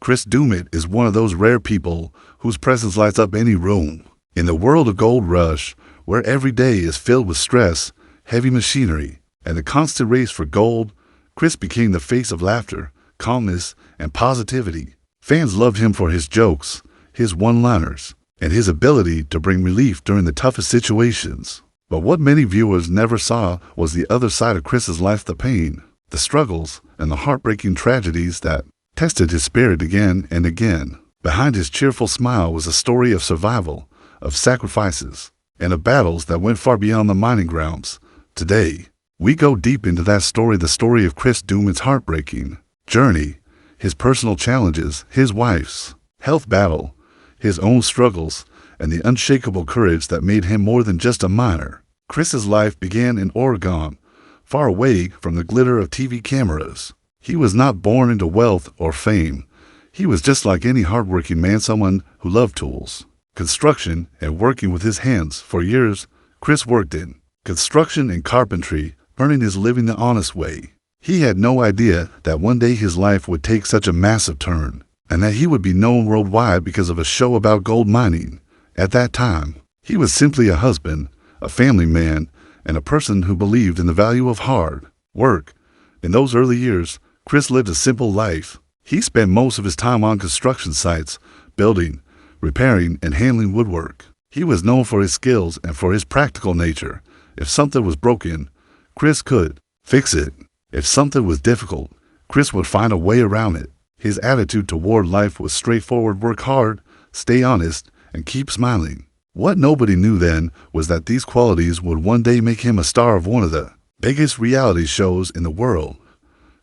Chris Doumitt is one of those rare people whose presence lights up any room. In the world of Gold Rush, where every day is filled with stress, heavy machinery, and the constant race for gold, Chris became the face of laughter, calmness, and positivity. Fans loved him for his jokes, his one-liners, and his ability to bring relief during the toughest situations. But what many viewers never saw was the other side of Chris's life: the pain, the struggles, and the heartbreaking tragedies that tested his spirit again and again. Behind his cheerful smile was a story of survival, of sacrifices, and of battles that went far beyond the mining grounds. Today, we go deep into that story, the story of Chris Doumitt's heartbreaking journey, his personal challenges, his wife's health battle, his own struggles, and the unshakable courage that made him more than just a miner. Chris's life began in Oregon, far away from the glitter of TV cameras. He was not born into wealth or fame. He was just like any hardworking man, someone who loved tools, construction, and working with his hands. For years, Chris worked in construction and carpentry, earning his living the honest way. He had no idea that one day his life would take such a massive turn, and that he would be known worldwide because of a show about gold mining. At that time, he was simply a husband, a family man, and a person who believed in the value of hard work. In those early years, Chris lived a simple life. He spent most of his time on construction sites, building, repairing, and handling woodwork. He was known for his skills and for his practical nature. If something was broken, Chris could fix it. If something was difficult, Chris would find a way around it. His attitude toward life was straightforward: work hard, stay honest, and keep smiling. What nobody knew then was that these qualities would one day make him a star of one of the biggest reality shows in the world.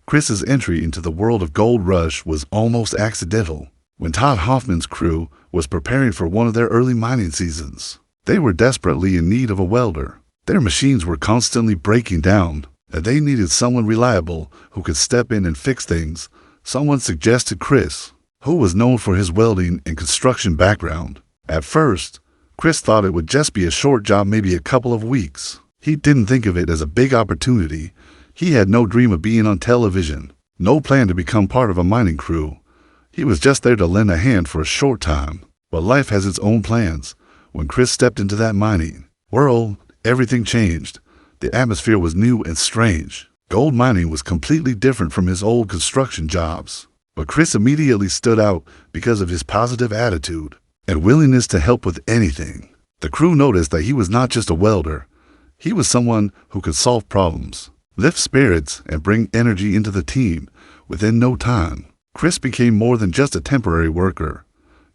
Chris's entry into the world of Gold Rush was almost accidental. When Todd Hoffman's crew was preparing for one of their early mining seasons, they were desperately in need of a welder. Their machines were constantly breaking down, and they needed someone reliable who could step in and fix things. Someone suggested Chris, who was known for his welding and construction background. At first, Chris thought it would just be a short job, maybe a couple of weeks. He didn't think of it as a big opportunity. He had no dream of being on television, no plan to become part of a mining crew. He was just there to lend a hand for a short time. But life has its own plans. When Chris stepped into that mining world, everything changed. The atmosphere was new and strange. Gold mining was completely different from his old construction jobs. But Chris immediately stood out because of his positive attitude and willingness to help with anything. The crew noticed that he was not just a welder. He was someone who could solve problems, lift spirits, and bring energy into the team. Within no time, Chris became more than just a temporary worker.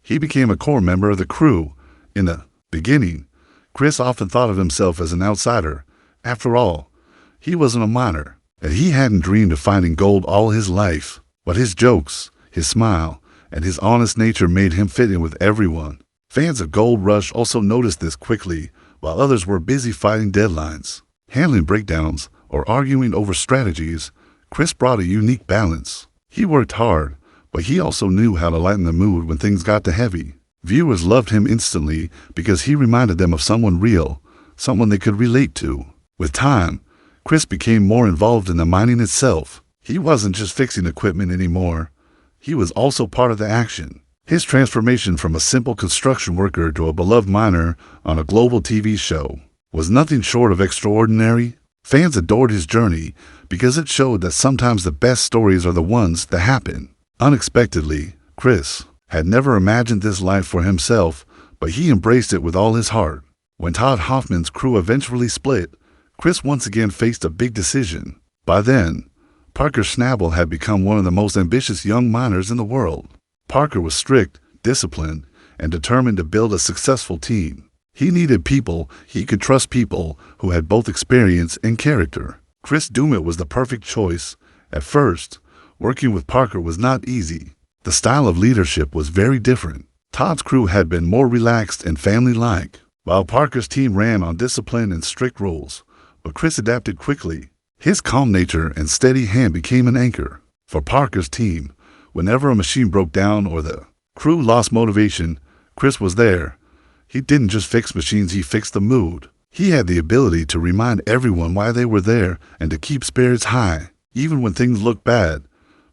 He became a core member of the crew. In the beginning, Chris often thought of himself as an outsider. After all, he wasn't a miner, and he hadn't dreamed of finding gold all his life. But his jokes, his smile, and his honest nature made him fit in with everyone. Fans of Gold Rush also noticed this quickly. While others were busy fighting deadlines, handling breakdowns, or arguing over strategies, Chris brought a unique balance. He worked hard, but he also knew how to lighten the mood when things got too heavy. Viewers loved him instantly because he reminded them of someone real, someone they could relate to. With time, Chris became more involved in the mining itself. He wasn't just fixing equipment anymore. He was also part of the action. His transformation from a simple construction worker to a beloved miner on a global TV show was nothing short of extraordinary. Fans adored his journey because it showed that sometimes the best stories are the ones that happen unexpectedly. Chris had never imagined this life for himself, but he embraced it with all his heart. When Todd Hoffman's crew eventually split, Chris once again faced a big decision. By then, Parker Schnabel had become one of the most ambitious young miners in the world. Parker was strict, disciplined, and determined to build a successful team. He needed people he could trust, people who had both experience and character. Chris Doumitt was the perfect choice. At first, working with Parker was not easy. The style of leadership was very different. Todd's crew had been more relaxed and family-like, while Parker's team ran on discipline and strict rules. But Chris adapted quickly. His calm nature and steady hand became an anchor for Parker's team. Whenever a machine broke down or the crew lost motivation, Chris was there. He didn't just fix machines, he fixed the mood. He had the ability to remind everyone why they were there and to keep spirits high, even when things looked bad.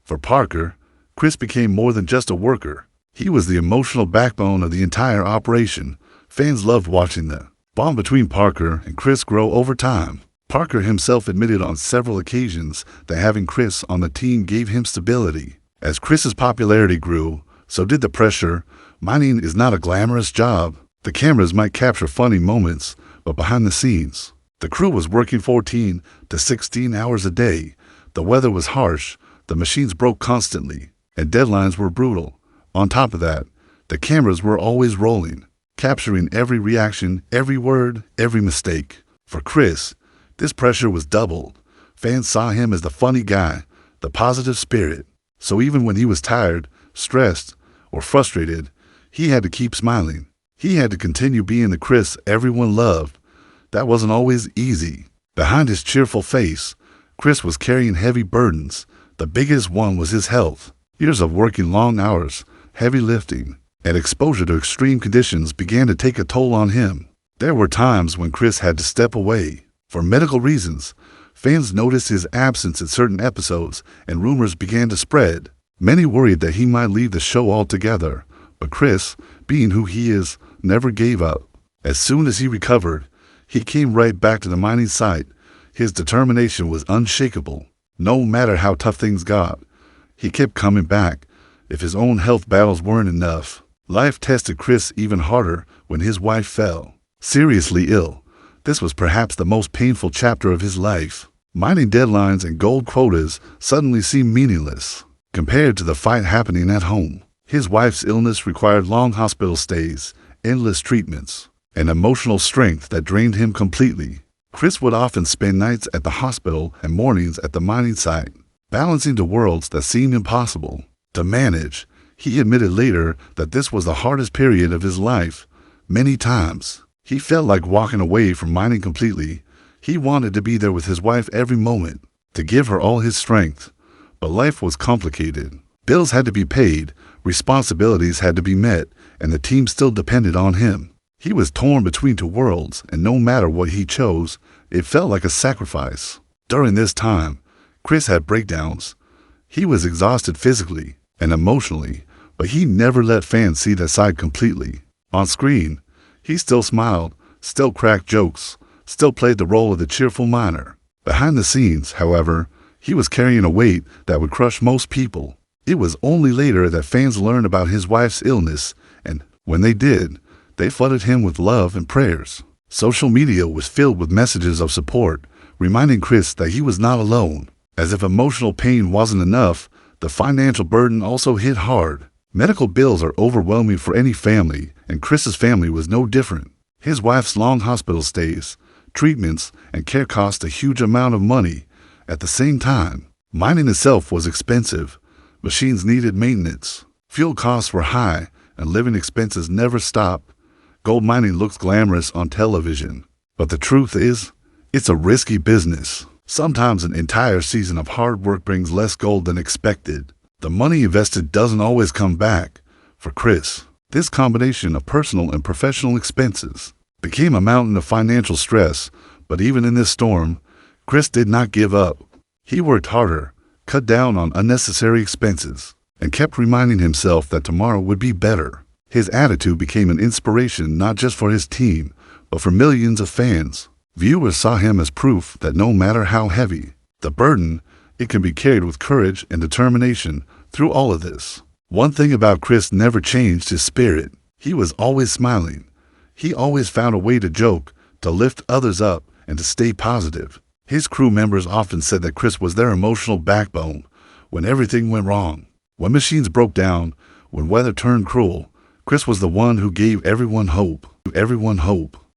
For Parker, Chris became more than just a worker. He was the emotional backbone of the entire operation. Fans loved watching the bond between Parker and Chris grow over time. Parker himself admitted on several occasions that having Chris on the team gave him stability. As Chris's popularity grew, so did the pressure. Mining is not a glamorous job. The cameras might capture funny moments, but behind the scenes, the crew was working 14 to 16 hours a day. The weather was harsh, the machines broke constantly, and deadlines were brutal. On top of that, the cameras were always rolling, capturing every reaction, every word, every mistake. For Chris, this pressure was doubled. Fans saw him as the funny guy, the positive spirit. So even when he was tired, stressed, or frustrated, he had to keep smiling. He had to continue being the Chris everyone loved. That wasn't always easy. Behind his cheerful face, Chris was carrying heavy burdens. The biggest one was his health. Years of working long hours, heavy lifting, and exposure to extreme conditions began to take a toll on him. There were times when Chris had to step away. For medical reasons, fans noticed his absence at certain episodes, and rumors began to spread. Many worried that he might leave the show altogether, but Chris, being who he is, never gave up. As soon as he recovered, he came right back to the mining site. His determination was unshakable. No matter how tough things got, he kept coming back. If his own health battles weren't enough, life tested Chris even harder when his wife fell seriously ill. This was perhaps the most painful chapter of his life. Mining deadlines and gold quotas suddenly seemed meaningless compared to the fight happening at home. His wife's illness required long hospital stays, endless treatments, and emotional strength that drained him completely. Chris would often spend nights at the hospital and mornings at the mining site, balancing the worlds that seemed impossible to manage. He admitted later that this was the hardest period of his life. Many times, he felt like walking away from mining completely. He wanted to be there with his wife every moment, to give her all his strength. But life was complicated. Bills had to be paid, responsibilities had to be met, and the team still depended on him. He was torn between two worlds, and no matter what he chose, it felt like a sacrifice. During this time, Chris had breakdowns. He was exhausted physically and emotionally, but he never let fans see that side completely. On screen, he still smiled, still cracked jokes, still played the role of the cheerful miner. Behind the scenes, however, he was carrying a weight that would crush most people. It was only later that fans learned about his wife's illness, and when they did, they flooded him with love and prayers. Social media was filled with messages of support, reminding Chris that he was not alone. As if emotional pain wasn't enough, the financial burden also hit hard. Medical bills are overwhelming for any family, and Chris's family was no different. His wife's long hospital stays, treatments, and care cost a huge amount of money. At the same time, mining itself was expensive. Machines needed maintenance. Fuel costs were high, and living expenses never stopped. Gold mining looks glamorous on television, but the truth is, it's a risky business. Sometimes an entire season of hard work brings less gold than expected. The money invested doesn't always come back. For Chris, this combination of personal and professional expenses became a mountain of financial stress, but even in this storm, Chris did not give up. He worked harder, cut down on unnecessary expenses, and kept reminding himself that tomorrow would be better. His attitude became an inspiration not just for his team, but for millions of fans. Viewers saw him as proof that no matter how heavy the burden, it can be carried with courage and determination through all of this. One thing about Chris never changed his spirit. He was always smiling. He always found a way to joke, to lift others up, and to stay positive. His crew members often said that Chris was their emotional backbone when everything went wrong. When machines broke down, when weather turned cruel, Chris was the one who gave everyone hope.